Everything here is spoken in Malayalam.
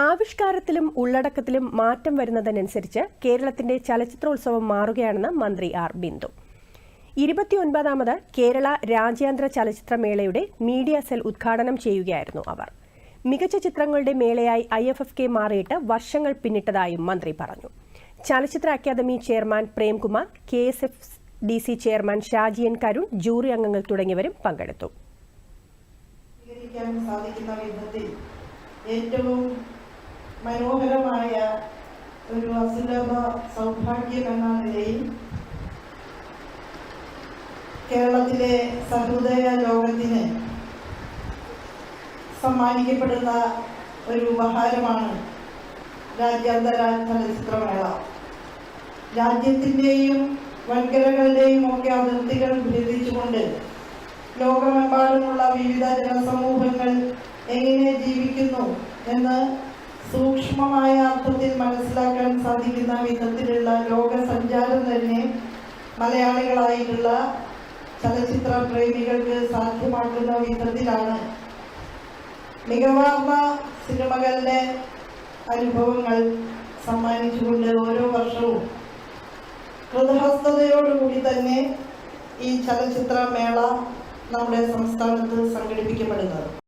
ആവിഷ്കാരത്തിലും ഉള്ളടക്കത്തിലും മാറ്റം വരുന്നതിനനുസരിച്ച് കേരളത്തിന്റെ ചലച്ചിത്രോത്സവം മാറുകയാണെന്ന് മന്ത്രി ആർ ബിന്ദു. 29ാമത് കേരള രാജ്യാന്തര ചലച്ചിത്രമേളയുടെ മീഡിയ സെൽ ഉദ്ഘാടനം ചെയ്യുകയായിരുന്നു അവർ. മികച്ച ചിത്രങ്ങളുടെ മേളയായി IFFK മാറിയിട്ട് വർഷങ്ങൾ പിന്നിട്ടതായും മന്ത്രി പറഞ്ഞു. ചലച്ചിത്ര അക്കാദമി chairman Premkumar, KSFDC chairman Shaji N Karun, jury അംഗങ്ങൾ തുടങ്ങിയവരും പങ്കെടുത്തു. ഏറ്റവും മനോഹരമായ ഒരു അസുലഭ സൗഭാഗ്യം എന്ന നിലയിൽ കേരളത്തിലെ സഹൃദയ ലോകത്തിന് സമ്മാനിക്കപ്പെടുന്ന ഒരു ഉപഹാരമാണ് രാജ്യാന്തര ചലച്ചിത്രമേള. രാജ്യത്തിൻ്റെയും വൻകരകളുടെയും ഒക്കെ അതിർത്തികൾ ഭേദിച്ചുകൊണ്ട് ലോകമെമ്പാടുമുള്ള വിവിധ ജനസമൂഹങ്ങൾ എങ്ങനെ ജീവിക്കുന്നു എന്ന് സൂക്ഷ്മമായ അർത്ഥത്തിൽ മനസ്സിലാക്കാൻ സാധിക്കുന്ന വിധത്തിലുള്ള ലോകസഞ്ചാരം തന്നെ മലയാളികളായിട്ടുള്ള ചലച്ചിത്ര പ്രേമികൾക്ക് സാധ്യമാക്കുന്ന വിധത്തിലാണ് മികവാർന്ന സിനിമകളുടെ അനുഭവങ്ങൾ സമ്മാനിച്ചുകൊണ്ട് ഓരോ വർഷവും കൃതഹസ്തതയോടുകൂടി തന്നെ ഈ ചലച്ചിത്ര മേള നമ്മുടെ സംസ്ഥാനത്ത് സംഘടിപ്പിക്കപ്പെടുന്നത്.